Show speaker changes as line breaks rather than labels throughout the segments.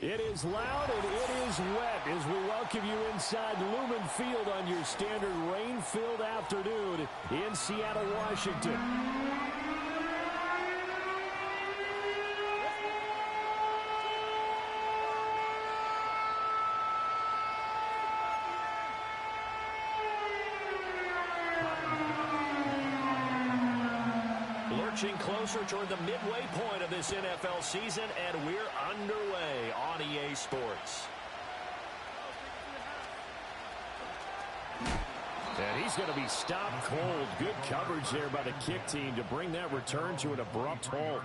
It is loud and it is wet as we welcome you inside Lumen Field on your standard rain-filled afternoon in Seattle, Washington. Lurching closer toward the midway point of this NFL season, and we're underway on EA Sports. And he's going to be stopped cold. Good coverage there by the kick team to bring that return to an abrupt halt.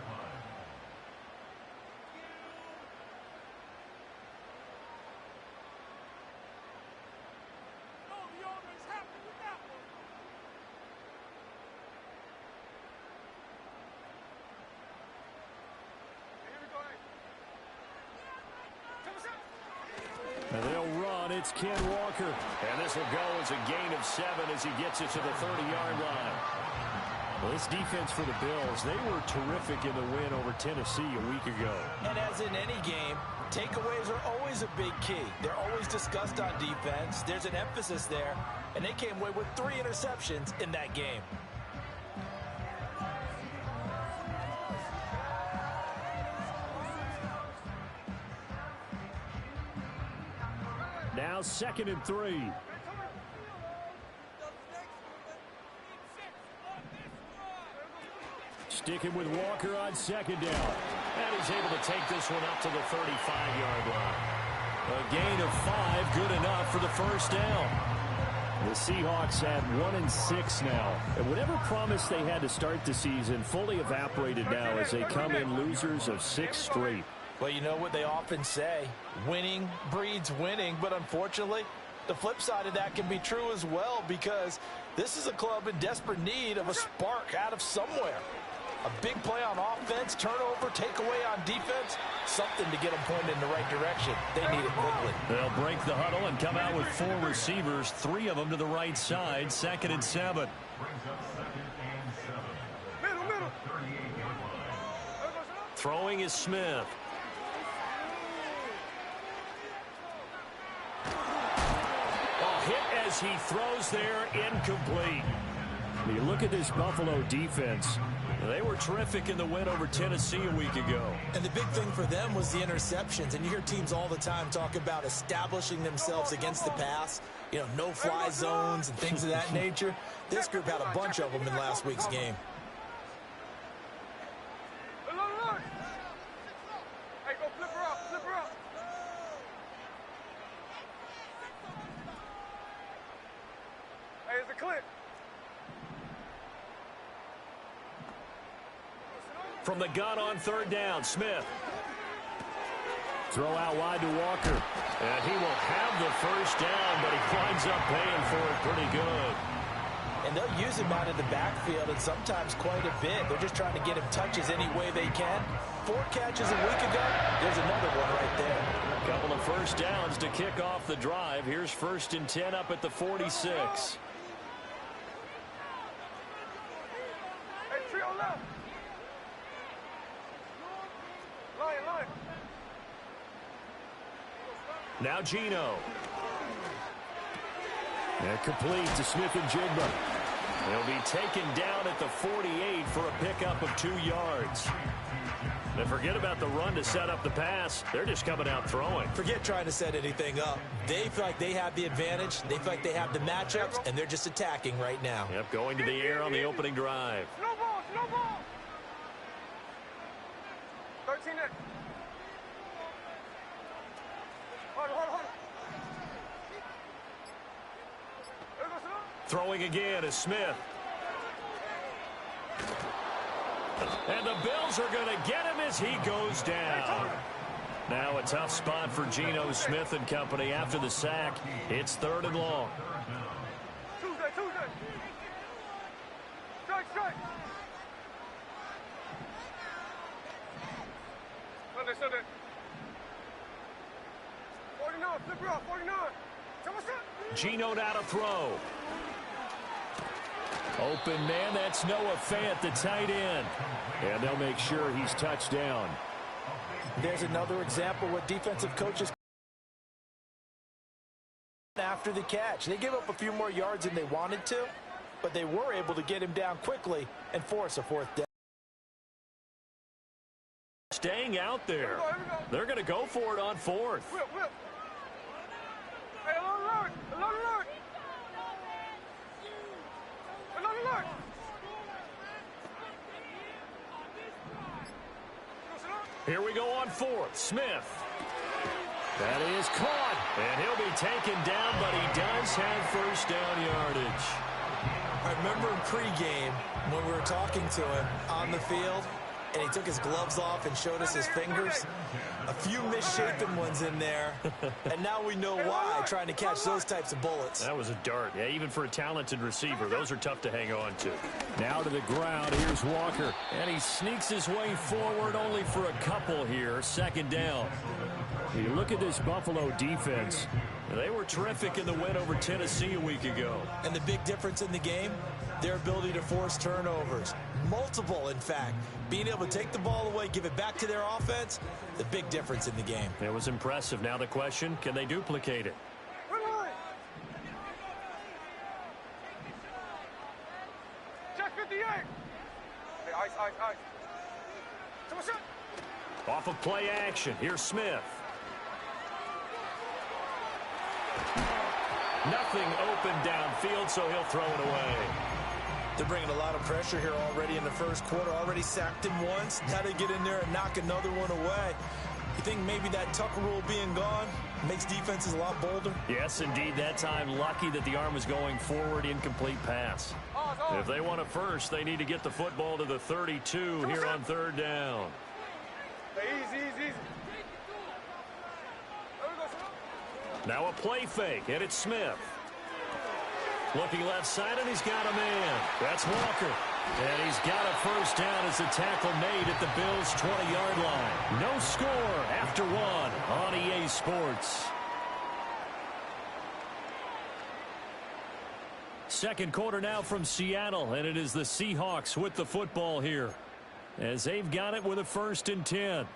And they'll run. It's Ken Walker. And this will go as a gain of 7 as he gets it to the 30-yard line. Well, this defense for the Bills, they were terrific in the win over Tennessee a week ago.
And as in any game, takeaways are always a big key. They're always discussed on defense. There's an emphasis there. And they came away with 3 interceptions in that game.
Now 2nd and 3. Sticking with Walker on 2nd down. And he's able to take this one up to the 35-yard line. A gain of 5, good enough for the first down. The Seahawks had 1-6 now. And whatever promise they had to start the season fully evaporated now as they come in losers of 6 straight.
Well, you know what they often say, winning breeds winning, but unfortunately, the flip side of that can be true as well because this is a club in desperate need of a spark out of somewhere. A big play on offense, turnover, takeaway on defense, something to get them pointed in the right direction. They need it quickly.
They'll break the huddle and come out with 4 receivers, 3 of them to the right side, 2nd and 7. Throwing is Smith. Hit as he throws there, incomplete. When you look at this Buffalo defense, they were terrific in the win over Tennessee a week ago.
And the big thing for them was the interceptions. And you hear teams all the time talk about establishing themselves against the pass, you know, no-fly zones and things of that nature. This group had a bunch of them in last week's game.
From the gun on 3rd down, Smith. Throw out wide to Walker. And he will have the first down, but he winds up paying for it pretty good.
And they'll use him out of the backfield and sometimes quite a bit. They're just trying to get him touches any way they can. 4 catches a week ago. There's another one right there.
A couple of first downs to kick off the drive. Here's 1st and 10 up at the 46. Now Geno. And complete to Smith and Jigba. He'll be taken down at the 48 for a pickup of 2 yards. And forget about the run to set up the pass. They're just coming out throwing.
Forget trying to set anything up. They feel like they have the advantage. They feel like they have the matchups, and they're just attacking right now.
Yep, going to the air on the opening drive.
No ball, no ball. 13 next.
Throwing again is Smith. And the Bills are going to get him as he goes down. Now a tough spot for Geno Smith and company after the sack. It's 3rd and long.
Tuesday. Strike. Sunday. 49, flip her off, 49.
Geno now to throw. Open man, that's Noah Fant, the tight end. And they'll make sure he's touched down.
There's another example where defensive coaches after the catch. They gave up a few more yards than they wanted to, but they were able to get him down quickly and force a fourth down.
Staying out there. They're going to go for it on fourth.
Whip, whip. Hey, alert, alert, alert. Alert, alert.
Here we go on fourth. Smith. That is caught, and he'll be taken down, but he does have first down yardage.
I remember in pregame when we were talking to him on the field, and he took his gloves off and showed us his fingers. A few misshapen ones in there, and now we know why, trying to catch those types of bullets.
That was a dart. Yeah, even for a talented receiver, those are tough to hang on to.
Now to the ground, here's Walker.
And he sneaks his way forward only for a couple here, second down. You look at this Buffalo defense. They were terrific in the win over Tennessee a week ago.
And the big difference in the game, their ability to force turnovers. Multiple, in fact. Being able to take the ball away, give it back to their offense, the big difference in the game.
It was impressive. Now the question, can they duplicate it?
Check 58. Hey, ice, ice, ice. Someone shot.
Off of play action. Here's Smith. Nothing open downfield, so he'll throw it away.
They're bringing a lot of pressure here already in the first quarter. Already sacked him once. Now they get in there and knock another one away. You think maybe that Tucker rule being gone makes defenses a lot bolder?
Yes, indeed. That time, lucky that the arm was going forward, incomplete pass. If they want a first, they need to get the football to the 32 here on third down.
Hey, easy, easy, easy.
Now a play fake, and it's Smith. Looking left side, and he's got a man. That's Walker. And he's got a first down as the tackle made at the Bills' 20-yard line. No score after one on EA Sports. Second quarter now from Seattle, and it is the Seahawks with the football here, as they've got it with a 1st and 10.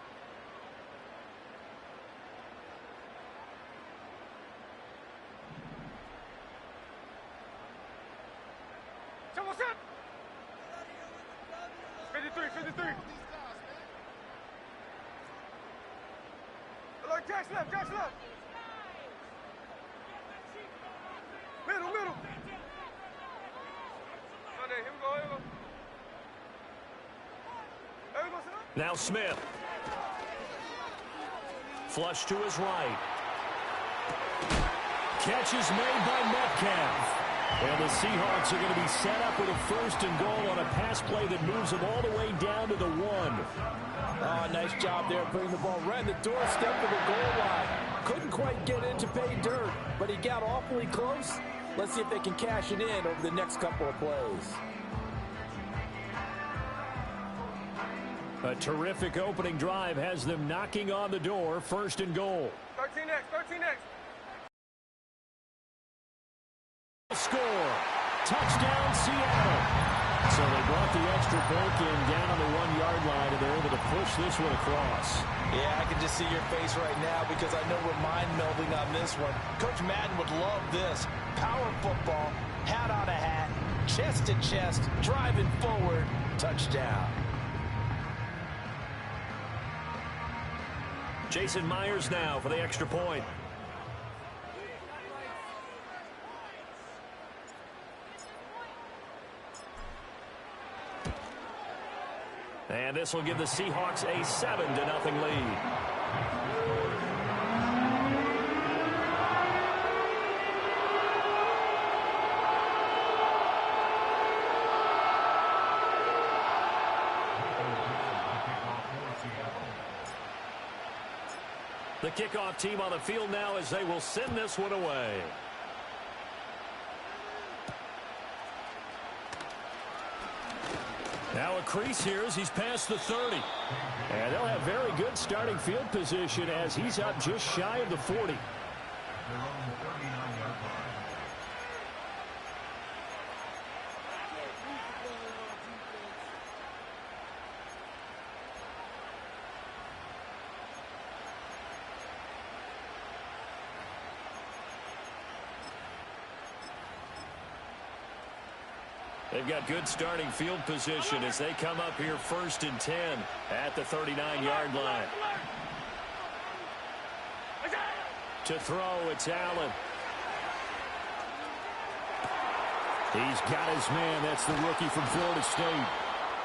Someone shot. 53, 53. Alert, Jack's left, Jack's left. Middle, middle. Here we go, here we go. There we go, sir.
Now Smith. Flush to his right. Catch is made by Metcalf. And the Seahawks are going to be set up with a 1st and goal on a pass play that moves them all the way down to the 1.
Oh, nice job there putting the ball right in the doorstep of the goal line. Couldn't quite get in to pay dirt, but he got awfully close. Let's see if they can cash it in over the next couple of plays.
A terrific opening drive has them knocking on the door. 1st and goal.
13X, 13X.
Score. Touchdown, Seattle. So they brought the extra point in down on the 1-yard line, and they're able to push this one across.
Yeah, I can just see your face right now because I know we're mind-melding on this one. Coach Madden would love this. Power football, hat on a hat, chest to chest, driving forward, touchdown.
Jason Myers now for the extra point. And this will give the Seahawks a 7-0 lead. The kickoff team on the field now as they will send this one away. Now a crease here as he's past the 30. And they'll have very good starting field position as he's up just shy of the 40. They've got good starting field position as they come up here 1st and 10 at the 39-yard line. To throw, it's Allen.
He's got his man. That's the rookie from Florida State.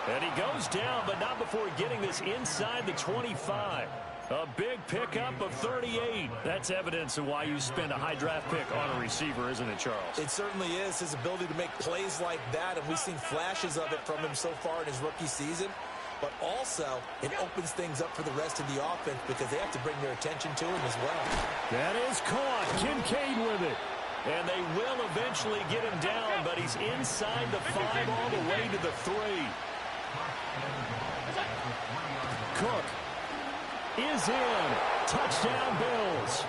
And he goes down, but not before getting this inside the 25. A big pickup of 38. That's evidence of why you spend a high draft pick on a receiver, isn't it, Charles?
It certainly is. His ability to make plays like that, and we've seen flashes of it from him so far in his rookie season. But also, it opens things up for the rest of the offense because they have to bring their attention to him as well.
That is caught. Kincaid with it.
And they will eventually get him down, but he's inside the 5 all the way to the 3.
Cook is in. Touchdown, Bills.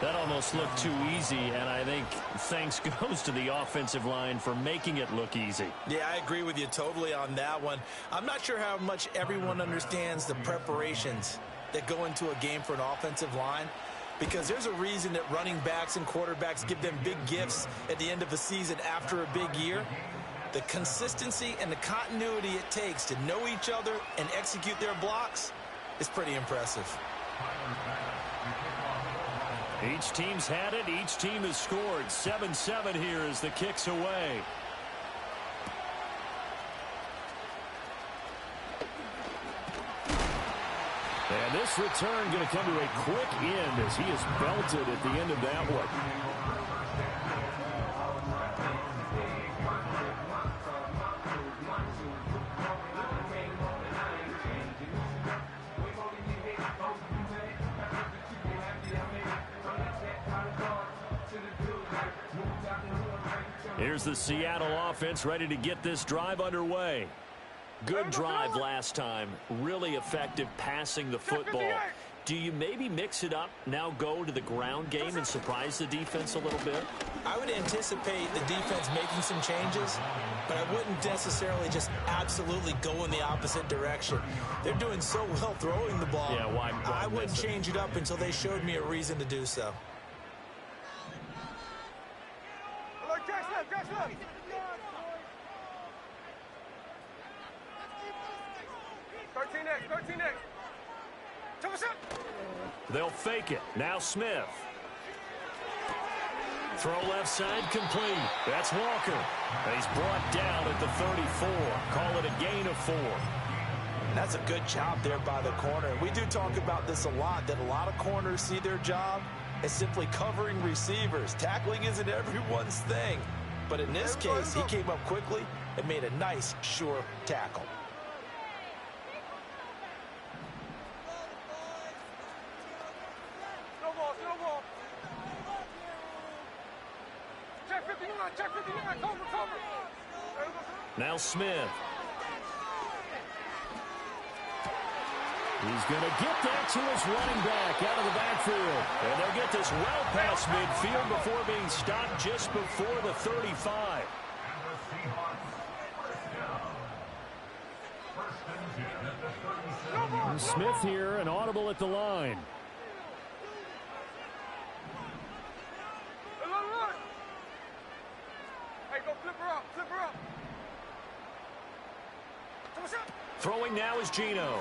That almost looked too easy, and I think thanks goes to the offensive line for making it look easy.
Yeah, I agree with you totally on that one. I'm not sure how much everyone understands the preparations that go into a game for an offensive line, because there's a reason that running backs and quarterbacks give them big gifts at the end of a season after a big year. The consistency and the continuity it takes to know each other and execute their blocks is pretty impressive.
Each team's had it. Each team has scored. 7-7 here as the kick's away.
And this return going to come to a quick end as he is belted at the end of that one.
Here's the Seattle offense ready to get this drive underway. Good drive last time. Really effective passing the football. Do you maybe mix it up, now go to the ground game and surprise the defense a little bit?
I would anticipate the defense making some changes, but I wouldn't necessarily just absolutely go in the opposite direction. They're doing so well throwing the ball.
Yeah, why
I wouldn't change it up until they showed me a reason to do so.
They'll fake it. Now Smith. Throw left side complete. That's Walker. And he's brought down at the 34. Call it a gain of 4.
That's a good job there by the corner. We do talk about this a lot, that a lot of corners see their job as simply covering receivers. Tackling isn't everyone's thing. But in this case, he came up quickly and made a nice, sure tackle.
Now Smith.
He's going to get that to his running back out of the backfield.
And they'll get this well past midfield before being stopped just before the 35.
And Smith here, an audible at the line.
Throwing now is Geno.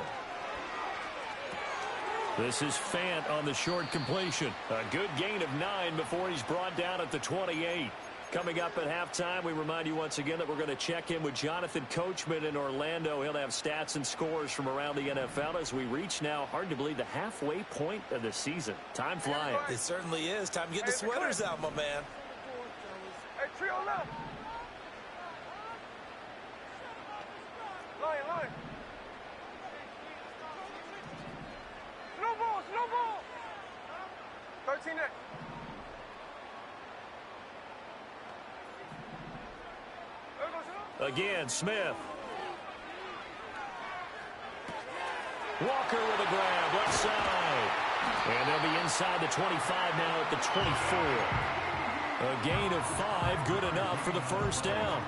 This is Fant on the short completion. A good gain of 9 before he's brought down at the 28. Coming up at halftime, we remind you once again that we're going to check in with Jonathan Coachman in Orlando. He'll have stats and scores from around the NFL as we reach now, hard to believe, the halfway point of the season. Time flying.
It certainly is. Time to get the sweaters out, my man.
Hey, trio left. Line. Slow ball. 13 next.
Again, Smith. Walker with a grab, left side. And they'll be inside the 25 now at the 24. A gain of 5, good enough for the first down.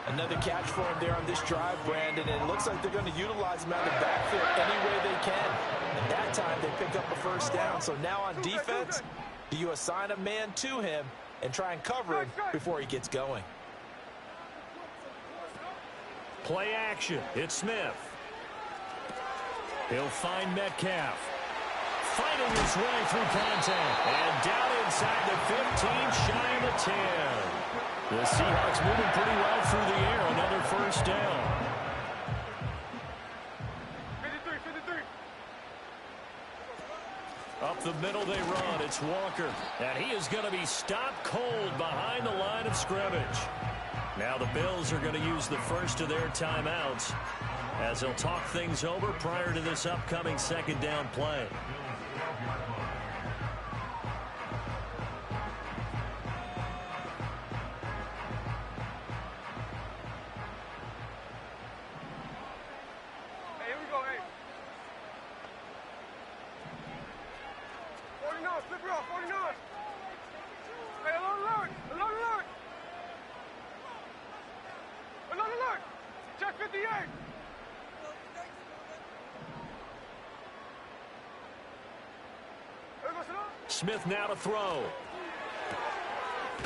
Another catch for him there on this drive, Brandon, and it looks like they're going to utilize him out of the backfield any way they can. And that time, they pick up a first down. So now on defense, do you assign a man to him and try and cover him before he gets going?
Play action. It's Smith. He'll find Metcalf. Fighting his way through contact. And down inside the 15, shy of the 10. The Seahawks moving pretty well through the air. Another first down.
53, 53.
Up the middle they run. It's Walker. And he is going to be stopped cold behind the line of scrimmage. Now the Bills are going to use the first of their timeouts as they'll talk things over prior to this upcoming second down play.
Hey, here we go, hey. 49, flip it off, 49. Hey, alert. Alert. Check 58.
Smith now to throw.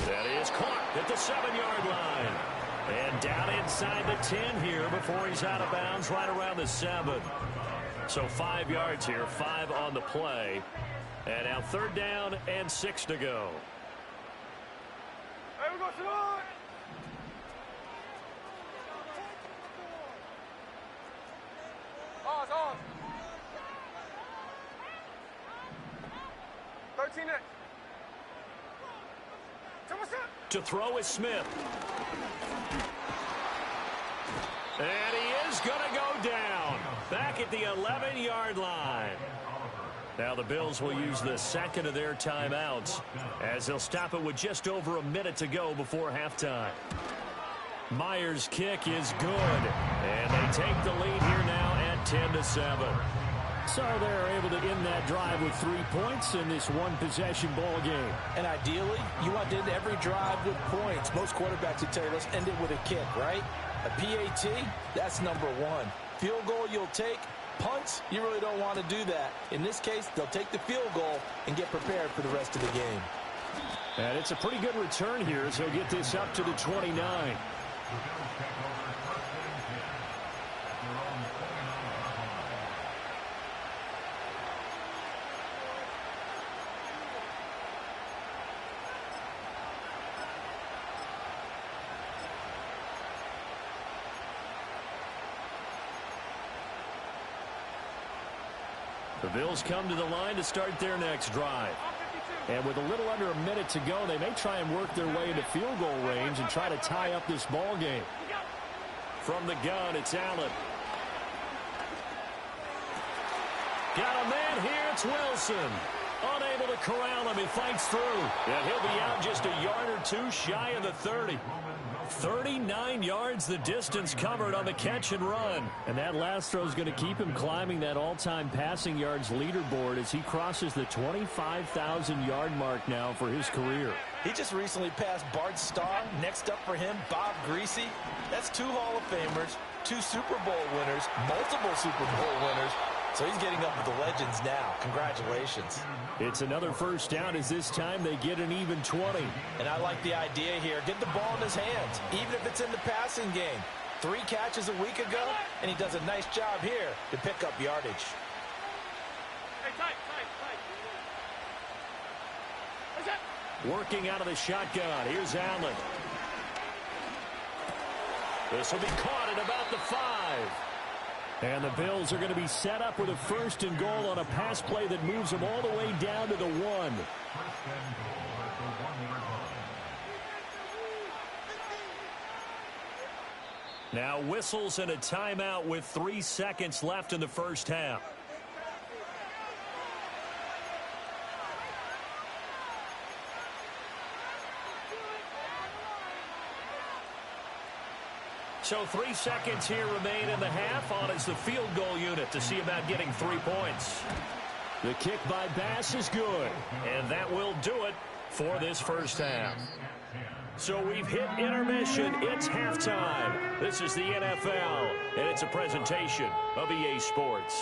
That is caught at the 7-yard line. And down inside the 10 here before he's out of bounds right around the 7. So 5 yards here, 5 on the play. And now 3rd down and 6 to go.
Hey, we go, Salon. Oz. 13 next.
To throw is Smith. And he is going to go down. Back at the 11-yard line. Now the Bills will use the second of their timeouts as they'll stop it with just over a minute to go before halftime. Myers' kick is good. And they take the lead here now at 10-7.
So they're able to end that drive with 3 points in this one-possession ball game.
And ideally, you want to end every drive with points. Most quarterbacks would tell you, let's end it with a kick, right? A PAT, that's number 1. Field goal you'll take. Punts, you really don't want to do that. In this case, they'll take the field goal and get prepared for the rest of the game.
And it's a pretty good return here as he'll get this up to the 29.
The Bills come to the line to start their next drive.
And with a little under a minute to go, they may try and work their way into field goal range and try to tie up this ball game.
From the gun, it's Allen. Got a man here, it's Wilson. Unable to corral him, he fights through. And he'll be out just a yard or two shy of the 30. 39 yards the distance covered on the catch and run.
And that last throw is going to keep him climbing that all-time passing yards leaderboard as he crosses the 25,000-yard mark now for his career.
He just recently passed Bart Starr. Next up for him, Bob Greasy. That's 2 Hall of Famers, 2 Super Bowl winners, multiple Super Bowl winners. So he's getting up with the legends now. Congratulations.
It's another first down as this time they get an even 20.
And I like the idea here. Get the ball in his hands, even if it's in the passing game. 3 catches a week ago, and he does a nice job here to pick up yardage.
Hey, tight. What's that?
Working out of the shotgun. Here's Allen. This will be caught at about the 5.
And the Bills are going to be set up with a 1st and goal on a pass play that moves them all the way down to the 1.
Now whistles and a timeout with 3 seconds left in the first half. So 3 seconds here remain in the half. On is the field goal unit to see about getting 3 points.
The kick by Bass is good.
And that will do it for this first half. So we've hit intermission. It's halftime. This is the NFL, and it's a presentation of EA Sports.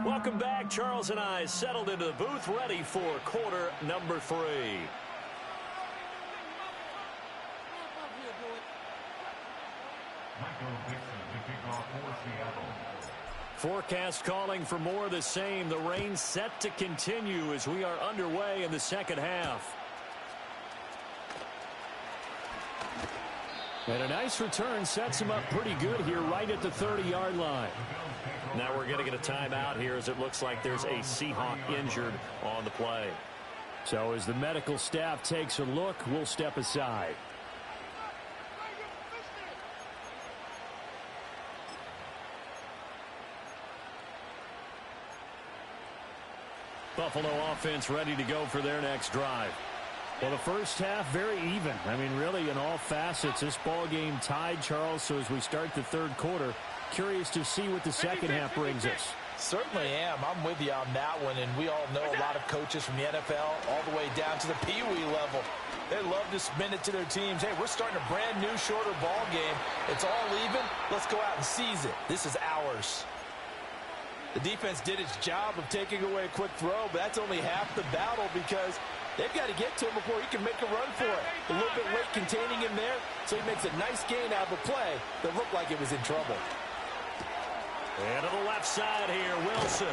Welcome back Greg Charles and I settled into the booth, ready for quarter number 3. Forecast calling for more of the same. The rain set to continue as we are underway in the second half. And a nice return sets him up pretty good here right at the 30-yard line. Now we're going to get a timeout here as it looks like there's a Seahawk injured on the play.
So as the medical staff takes a look, we'll step aside.
Buffalo offense ready to go for their next drive.
Well, the first half, very even. I mean, really, in all facets, this ball game tied, Charles. So as we start the third quarter, curious to see what the second half brings us.
Certainly am. I'm with you on that one, and we all know a lot of coaches from the NFL all the way down to the Pee Wee level. They love to spin it to their teams. Hey, we're starting a brand new, shorter ball game. It's all even. Let's go out and seize it. This is ours. The defense did its job of taking away a quick throw, but that's only half the battle because they've got to get to him before he can make a run for it. A little bit late containing him there, so he makes a nice gain out of a play that looked like it was in trouble.
And to the left side here, Wilson.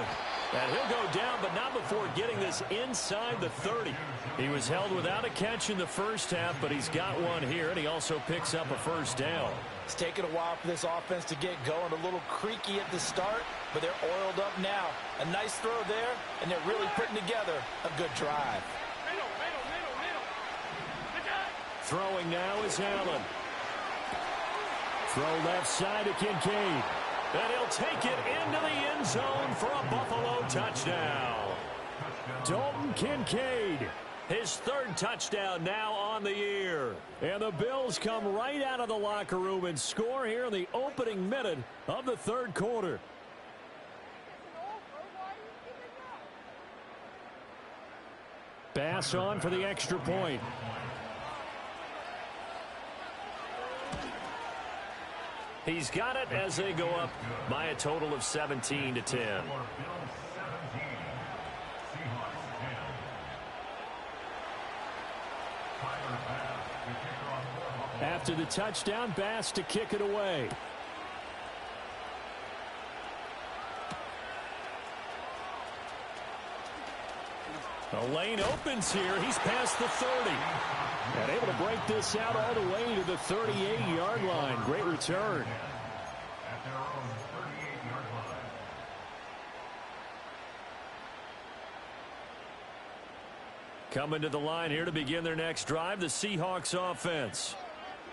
And he'll go down, but not before getting this inside the 30. He was held without a catch in the first half, but he's got one here, and he also picks up a first down.
It's taken a while for this offense to get going. A little creaky at the start, but they're oiled up now. A nice throw there, and they're really putting together a good drive.
Throwing now is Allen. Throw left side to Kincaid. And he'll take it into the end zone for a Buffalo touchdown. Dalton Kincaid, his third touchdown now on the year. And the Bills come right out of the locker room and score here in the opening minute of the third quarter. Pass on for the extra point. He's got it as they go up by a total of 17-10. After the touchdown, Bass to kick it away. The lane opens here. He's past the 30. And able to break this out all the way to the 38-yard line. Great return.
At their own 38-yard line.
Coming to the line here to begin their next drive, the Seahawks offense.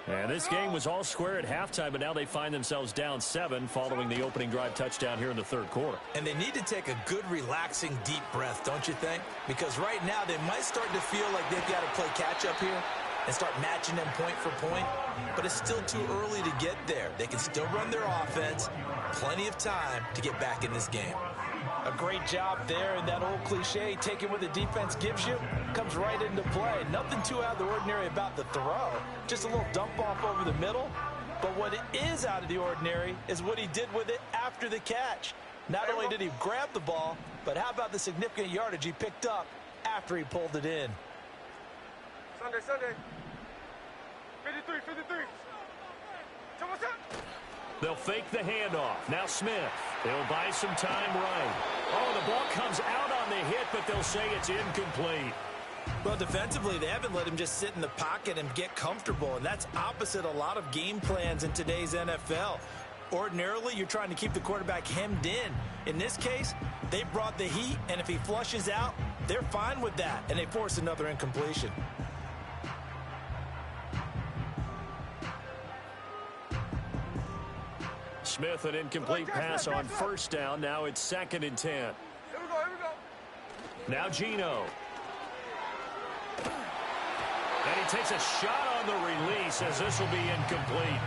And this game was all square at halftime, but now they find themselves down 7 following the opening drive touchdown here in the third quarter.
And they need to take a good, relaxing, deep breath, don't you think? Because right now they might start to feel like they've got to play catch-up here and start matching them point for point. But it's still too early to get there. They can still run their offense. Plenty of time to get back in this game. A great job there, and that old cliche, taking what the defense gives you, comes right into play. Nothing too out of the ordinary about the throw. Just a little dump off over the middle. But what is out of the ordinary is what he did with it after the catch. Not only did he grab the ball, but how about the significant yardage he picked up after he pulled it in?
Sunday. 53.
They'll fake the handoff. Now Smith. They'll buy some time right. Oh, the ball comes out on the hit, but they'll say it's incomplete.
Well, defensively, they haven't let him just sit in the pocket and get comfortable, and that's opposite a lot of game plans in today's NFL. Ordinarily, you're trying to keep the quarterback hemmed in. In this case, they brought the heat, and if he flushes out, they're fine with that, and they force another incompletion.
Smith, an incomplete pass on first down. Now it's 2nd and 10.
Here we go.
Now Geno. And he takes a shot on the release as this will be incomplete.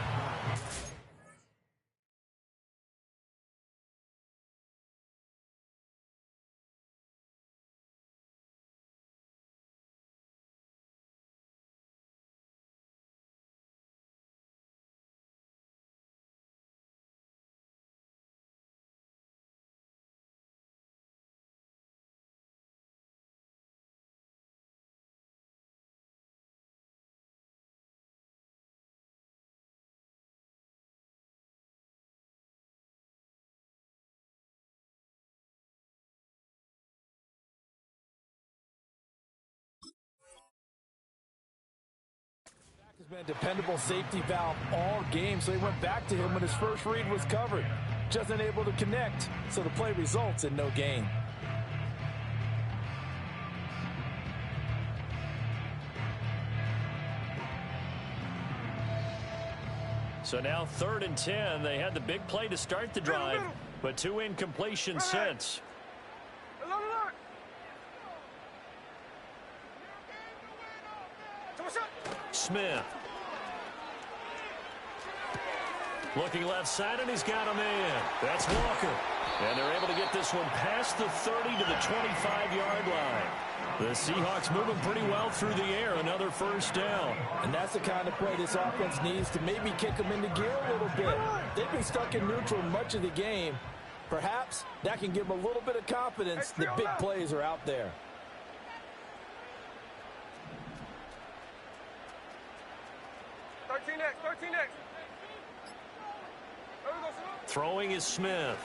Has been a dependable safety valve all game, so he went back to him when his first read was covered. Just unable to connect, so the play results in no gain.
So now 3rd and 10. They had the big play to start the drive, but 2 incompletions since. Smith. Looking left side, and he's got a man. That's Walker. And they're able to get this one past the 30 to the 25-yard line. The Seahawks moving pretty well through the air. Another first down.
And that's the kind of play this offense needs to maybe kick them into gear a little bit. They've been stuck in neutral much of the game. Perhaps that can give them a little bit of confidence that big plays are out there.
Throwing is Smith.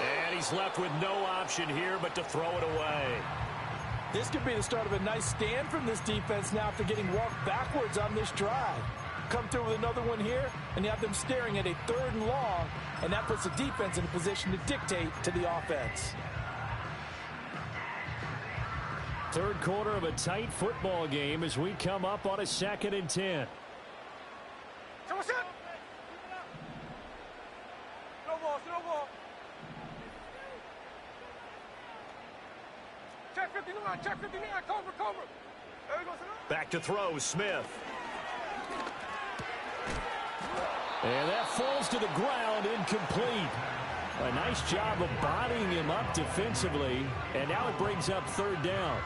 And he's left with no option here but to throw it away.
This could be the start of a nice stand from this defense now after getting walked backwards on this drive. Come through with another one here, and you have them staring at a 3rd and long, and that puts the defense in a position to dictate to the offense.
Third quarter of a tight football game as we come up on a 2nd and 10.
Check 59, check 59, cover.
Back to throw, Smith.
And that falls to the ground, incomplete. A nice job of bodying him up defensively, and now it brings up 3rd down.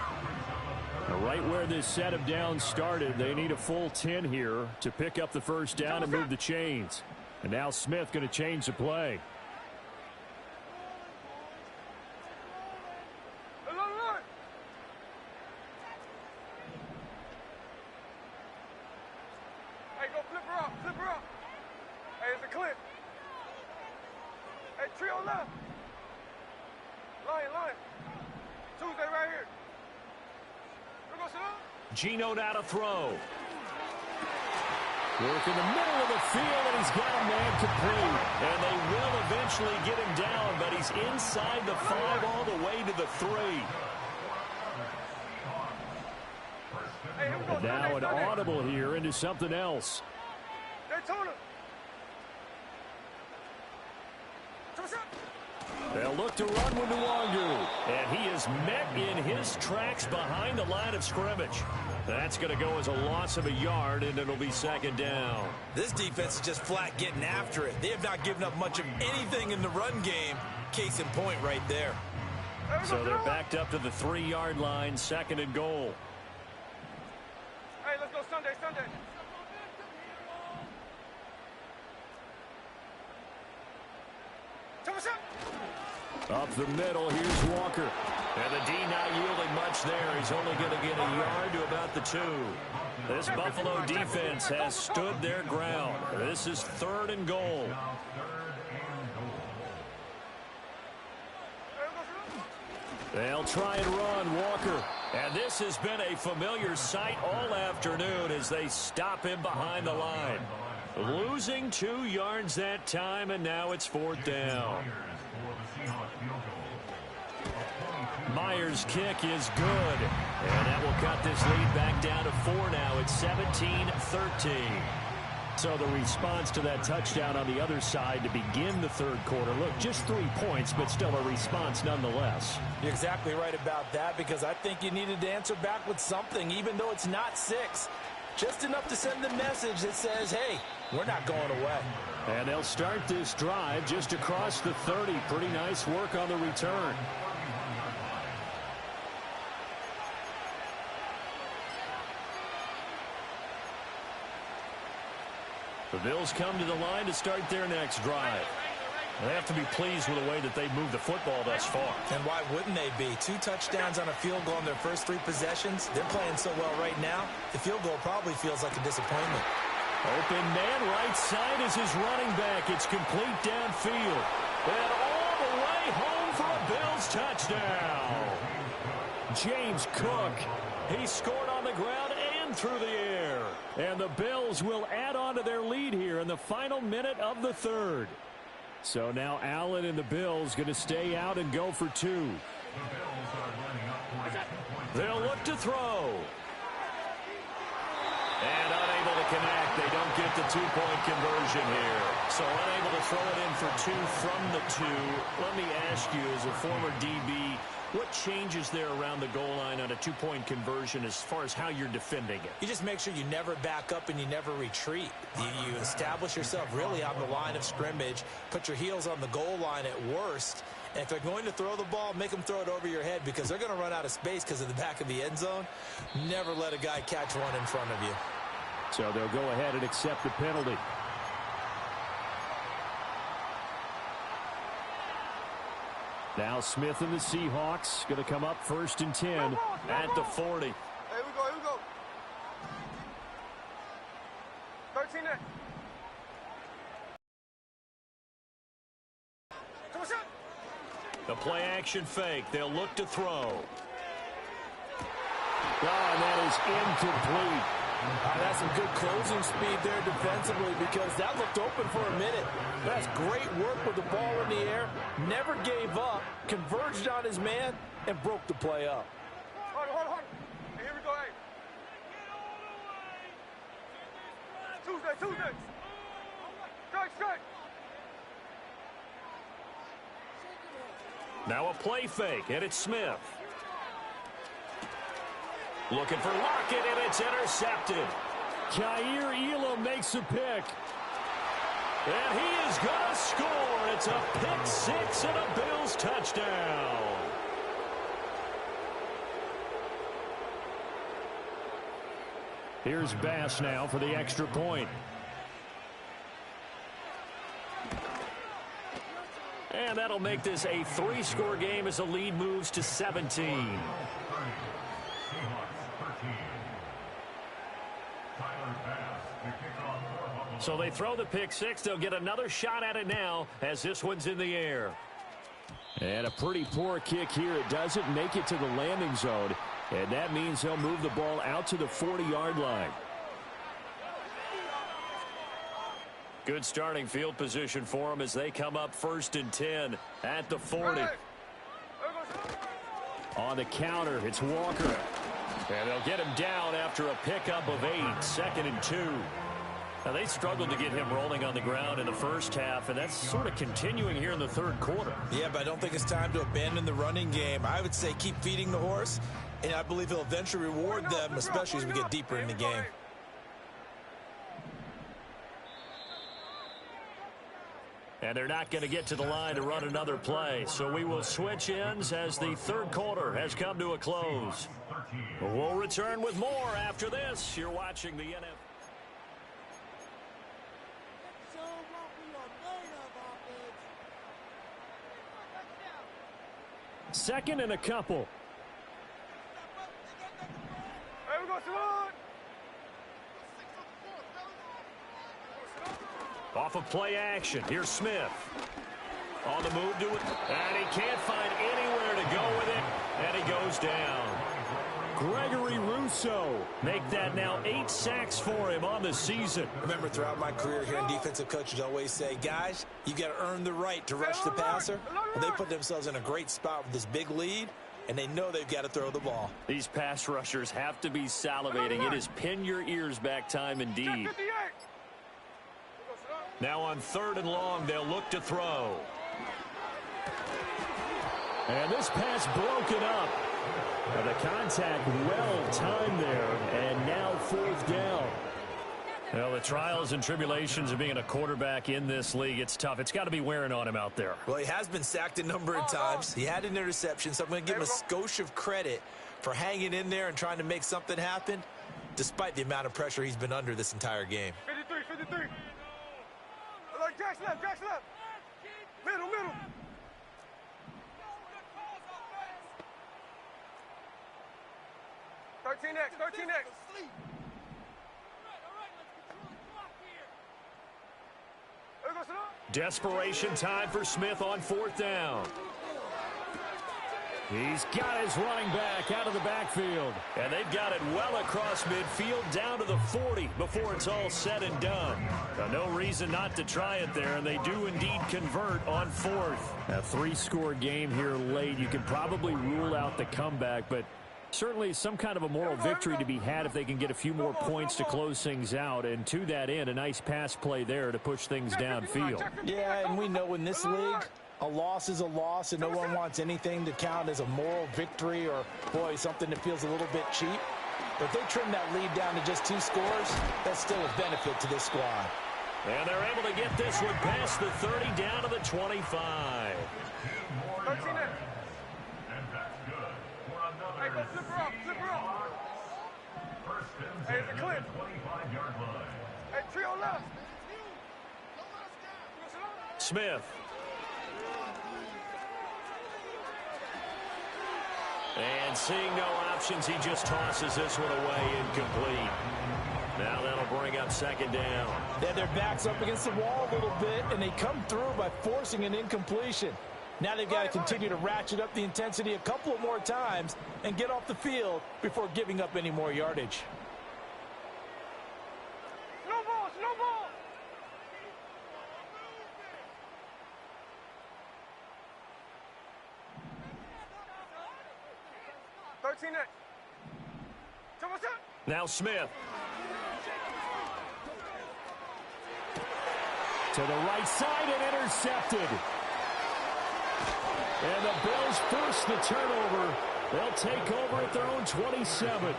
Right where this set of downs started, they need a full 10 here to pick up the first down and move the chains. And now Smith going to change the play.
Hey, go flip her up. Hey, it's a clip. Hey, trio left. Lion. Tuesday right here.
Geno now to throw.
Work in the middle of the field, and he's got a man complete.
And they will eventually get him down, but he's inside the 5 all the way to the 3.
And now an audible here into something else. They'll look to run with Nwangu.
And he is met in his tracks behind the line of scrimmage. That's going to go as a loss of a yard, and it'll be 2nd down.
This defense is just flat getting after it. They have not given up much of anything in the run game. Case in point right there.
So they're backed up to the 3-yard line, 2nd and goal.
Hey, let's go Sunday.
Up the middle, here's Walker. And the D not yielding much there. He's only going to get a yard to about the 2. This Buffalo defense has stood their ground. This is 3rd and goal. They'll try and run Walker. And this has been a familiar sight all afternoon as they stop him behind the line. Losing 2 yards that time, and now it's 4th down. Myers' kick is good. And that will cut this lead back down to 4 now. It's 17-13.
So the response to that touchdown on the other side to begin the 3rd quarter. Look, just 3 points, but still a response nonetheless.
You're exactly right about that, because I think you needed to answer back with something, even though it's not 6. Just enough to send the message that says, hey, we're not going away.
And they'll start this drive just across the 30. Pretty nice work on the return. The Bills come to the line to start their next drive. They have to be pleased with the way that they've moved the football thus far.
And why wouldn't they be? 2 touchdowns on a field goal in their first 3 possessions. They're playing so well right now, the field goal probably feels like a disappointment.
Open man right side is his running back. It's complete downfield.
And all the way home for a Bills touchdown.
James Cook. He scored on the ground and through the air. And the Bills will add on to their lead here in the final minute of the third. So now Allen and the Bills going to stay out and go for two. They'll look to throw. And unable to connect. They don't get the two-point conversion here. So unable to throw it in for two from the two. Let me ask you, as a former DB, what changes there around the goal line on a two-point conversion as far as how you're defending it?
You just make sure you never back up and you never retreat. You establish yourself really on the line of scrimmage, put your heels on the goal line at worst, and if they're going to throw the ball, make them throw it over your head because they're going to run out of space because of the back of the end zone. Never let a guy catch one in front of you.
So they'll go ahead and accept the penalty. Now Smith and the Seahawks going to come up 1st and 10 at the 40.
Here we go. 13 next.
The play action fake. They'll look to throw. Oh, and that is incomplete.
That's some good closing speed there defensively because that looked open for a minute. That's great work with the ball in the air. Never gave up, converged on his man, and broke the play up.
Hold on. Hey, here we go, hey. Tuesday. Strike.
Now a play fake, and it's Smith. Looking for Lockett, and it's intercepted. Kaiir Elam makes a pick. And he is going to score. It's a pick six and a Bills touchdown. Here's Bass now for the extra point. And that'll make this a 3-score game as the lead moves to 17. So they throw the pick six. They'll get another shot at it now as this one's in the air. And a pretty poor kick here. It doesn't make it to the landing zone. And that means they'll move the ball out to the 40-yard line. Good starting field position for them as they come up 1st and 10 at the 40. On the counter, it's Walker. And they'll get him down after a pickup of 8, 2nd and 2. Now, they struggled to get him rolling on the ground in the first half, and that's sort of continuing here in the third quarter.
Yeah, but I don't think it's time to abandon the running game. I would say keep feeding the horse, and I believe he'll eventually reward them, especially as we get deeper in the game.
And they're not going to get to the line to run another play. So we will switch ends as the third quarter has come to a close. We'll return with more after this. You're watching the NFL. Second and a couple.
Hey, we go, Simone.
Off of play action. Here's Smith. On the move to it. And he can't find anywhere to go with it. And he goes down. Gregory Rousseau. Make that now 8 sacks for him on the season.
Remember, throughout my career here in defensive coaches always say, guys, you got to earn the right to rush the passer. And they put themselves in a great spot with this big lead, and they know they've got to throw the ball.
These pass rushers have to be salivating. It is pin your ears back time indeed. Now on 3rd and long, they'll look to throw. And this pass broken up. And the contact well timed there, and now 4th down. Well, the trials and tribulations of being a quarterback in this league, it's tough. It's got to be wearing on him out there.
Well, he has been sacked a number of times. He had an interception, so I'm going to give him a skosh of credit for hanging in there and trying to make something happen, despite the amount of pressure he's been under this entire game.
53. Like Jack's left. Middle. 13 next.
Desperation time for Smith on 4th down. He's got his running back out of the backfield.
And they've got it well across midfield down to the 40 before it's all said and done. No reason not to try it there, and they do indeed convert on fourth.
A three-score game here late. You can probably rule out the comeback, but certainly some kind of a moral victory to be had if they can get a few more points to close things out. And to that end, a nice pass play there to push things downfield.
Yeah, and we know in this league, a loss is a loss, and no one wants anything to count as a moral victory or, boy, something that feels a little bit cheap. But if they trim that lead down to just 2 scores, that's still a benefit to this squad.
And they're able to get this one past the 30 down to the 25.
13 in. Hey, go flip her up, flip her up. Hey, it's a clip.
25-yard line.
Hey, trio left.
Smith. And seeing no options, he just tosses this one away incomplete. Now that'll bring up second down.
They had their backs up against the wall a little bit, and they come through by forcing an incompletion. Now they've got to continue to ratchet up the intensity a couple of more times and get off the field before giving up any more yardage.
No ball, no ball.
Now Smith.
To the right side and intercepted. And the Bills force the turnover. They'll take over at their own 27.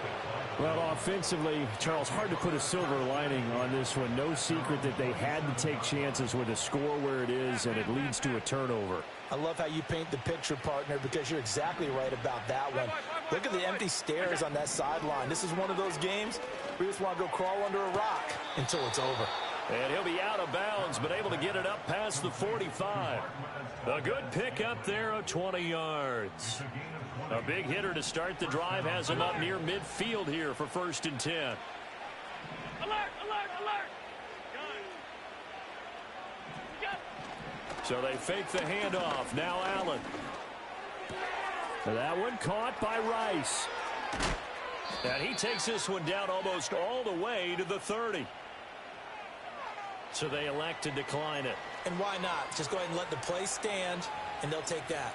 Well, offensively, Charles, hard to put a silver lining on this one. No secret that they had to take chances with a score where it is, and it leads to a turnover.
I love how you paint the picture, partner, because you're exactly right about that one. Look at the empty stares on that sideline. This is one of those games where you just want to go crawl under a rock until it's over.
And he'll be out of bounds, but able to get it up past the 45. A good pickup there of 20 yards. A big hitter to start the drive has him up near midfield here for 1st and 10.
Alert, alert, alert.
So they fake the handoff. Now Allen.
That one caught by Rice.
And he takes this one down almost all the way to the 30. So they elect to decline it.
And why not? Just go ahead and let the play stand, and they'll take that.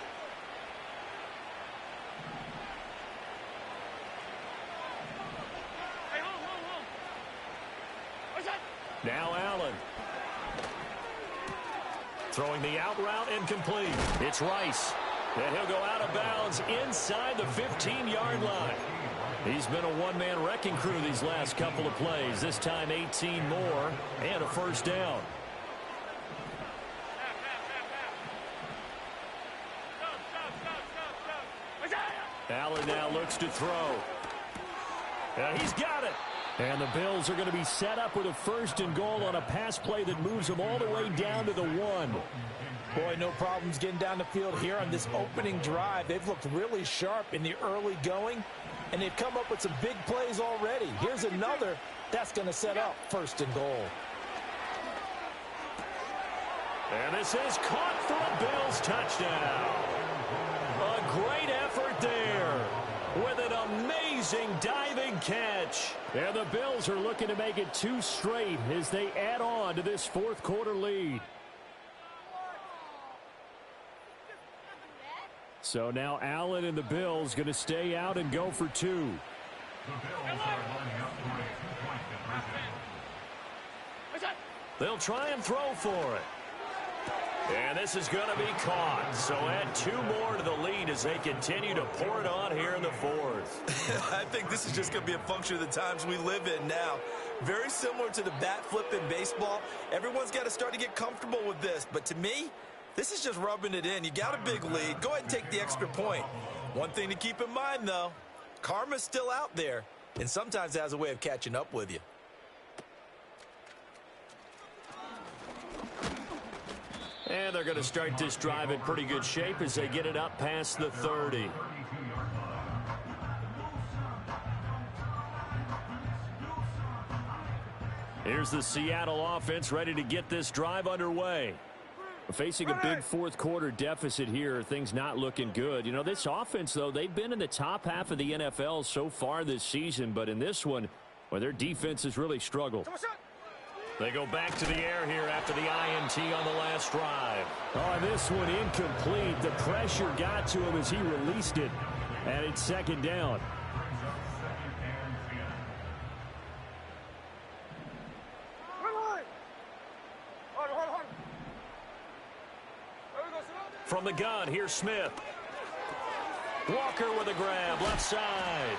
Hey, hold. What's that?
Now Allen. Throwing the out route incomplete. It's Rice. And he'll go out of bounds inside the 15-yard line. He's been a one-man wrecking crew these last couple of plays. This time 18 more and a first down. Allen now looks to throw. And he's got it.
And the Bills are going to be set up with a 1st and goal on a pass play that moves them all the way down to the 1.
Boy, no problems getting down the field here on this opening drive. They've looked really sharp in the early going, and they've come up with some big plays already. Here's another that's going to set up 1st and goal.
And this is caught for a Bills touchdown. A great effort there with an amazing diving catch.
And the Bills are looking to make it 2 straight as they add on to this 4th quarter lead. So now Allen and the Bills going to stay out and go for 2.
The Bills are lining up for a 2-point conversion.
They'll try and throw for it. And this is going to be caught. So add 2 more to the lead as they continue to pour it on here in the 4th.
I think this is just going to be a function of the times we live in now. Very similar to the bat flip in baseball. Everyone's got to start to get comfortable with this. But to me, this is just rubbing it in. You got a big lead. Go ahead and take the extra point. One thing to keep in mind, though, karma's still out there, and sometimes it has a way of catching up with you.
And they're going to start this drive in pretty good shape as they get it up past the 30. Here's the Seattle offense ready to get this drive underway.
Facing a big fourth quarter deficit here, things not looking good. You know, this offense, though, they've been in the top half of the NFL so far this season, but in this one, well, their defense has really struggled.
They go back to the air here after the INT on the last drive.
Oh, this one incomplete. The pressure got to him as he released it, and it's second down.
From the gun, here's Smith. Walker with a grab, left side.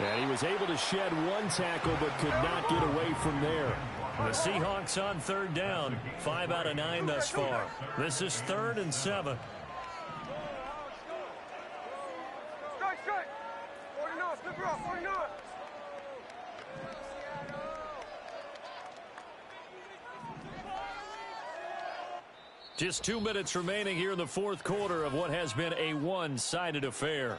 And he was able to shed one tackle but could not get away from there.
The Seahawks on third down, 5 out of 9 thus far. This is 3rd and 7.
Strike. 49, slip her up, 49.
Just 2 minutes remaining here in the fourth quarter of what has been a one-sided affair.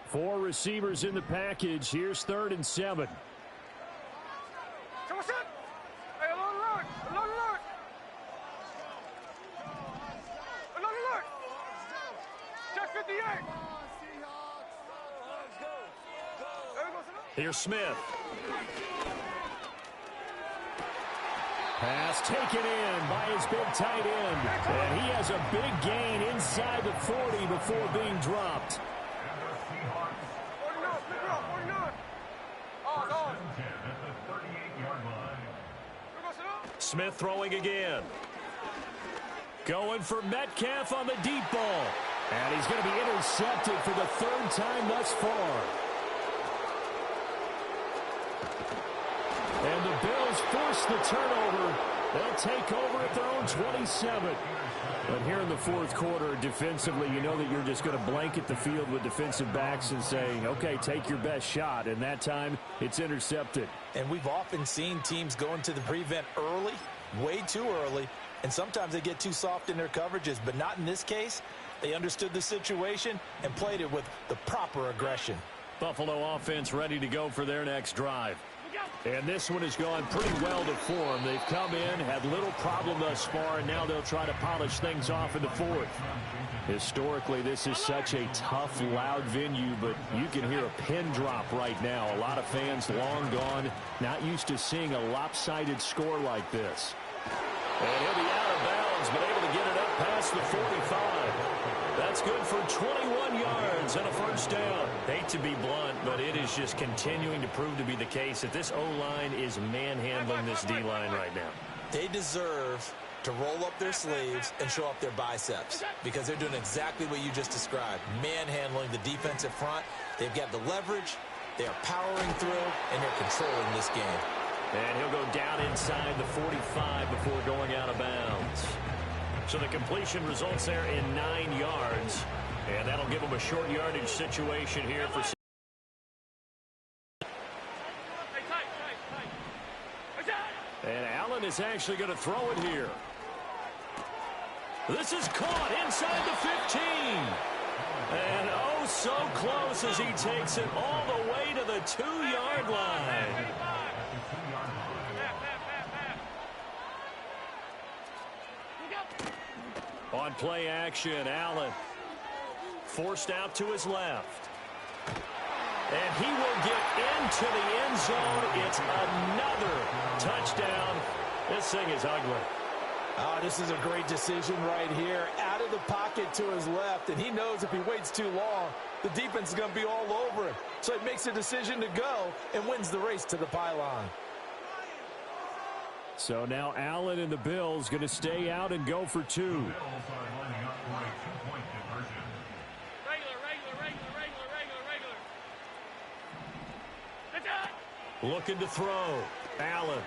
4 receivers in the package. Here's 3rd and 7.
Hey, alert. Check 58.
Here's Smith.
Pass taken in by his big tight end. And he has a big gain inside the 40 before being dropped.
49, slip her up, 49. Oh.
Smith throwing again. Going for Metcalf on the deep ball.
And he's going to be intercepted for the 3rd time thus far. And the Bills force the turnover. They'll take over at their own 27. But here in the fourth quarter, defensively, you know that you're just going to blanket the field with defensive backs and saying, okay, take your best shot. And that time, it's intercepted.
And we've often seen teams go into the prevent early, way too early, and sometimes they get too soft in their coverages. But not in this case. They understood the situation and played it with the proper aggression.
Buffalo offense ready to go for their next drive.
And this one has gone pretty well to form. They've come in, had little problem thus far, and now they'll try to polish things off in the fourth. Historically, this is such a tough, loud venue, but you can hear a pin drop right now. A lot of fans long gone, not used to seeing a lopsided score like this.
And he'll be out of bounds, but able to get it up past the 45. That's good for 21 yards and a first down. Hate to be blunt, but it is just continuing to prove to be the case that this O-line is manhandling this D-line right now.
They deserve to roll up their sleeves and show up their biceps because they're doing exactly what you just described, manhandling the defensive front. They've got the leverage, they are powering through, and they're controlling this game.
And he'll go down inside the 45 before going out of bounds. So the completion results there in 9 yards. And that'll give them a short yardage situation here for.
And Allen is actually going to throw it here.
This is caught inside the 15. And oh, so close as he takes it all the way to the 2-yard line. On play action, Allen forced out to his left. And he will get into the end zone. It's another touchdown. This thing is ugly.
Oh, this is a great decision right here. Out of the pocket to his left, and he knows if he waits too long, the defense is going to be all over him. So he makes a decision to go and wins the race to the pylon.
So now Allen and the Bills going to stay out and go for 2.
Looking to throw. Allen.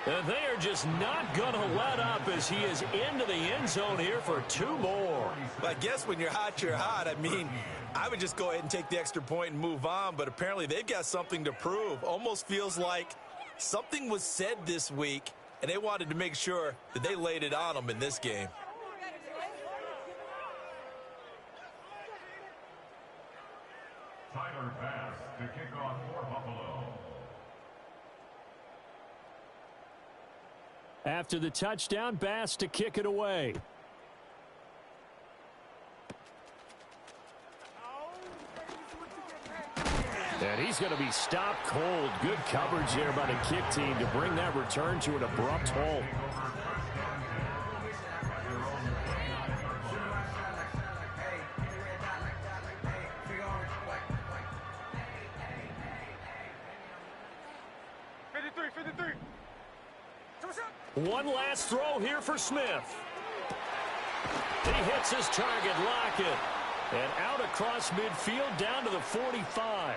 And they are just not going to let up as he is into the end zone here for 2 more.
I guess when you're hot, you're hot. I mean, I would just go ahead and take the extra point and move on, but apparently they've got something to prove. Almost feels like something was said this week, and they wanted to make sure that they laid it on them in this game.
Tyler Bass to kick off for Buffalo.
After the touchdown, Bass to kick it away. And he's going to be stopped cold. Good coverage there by the kick team to bring that return to an abrupt halt. One last throw here for Smith. He hits his target, Lockett. And out across midfield down to the 45.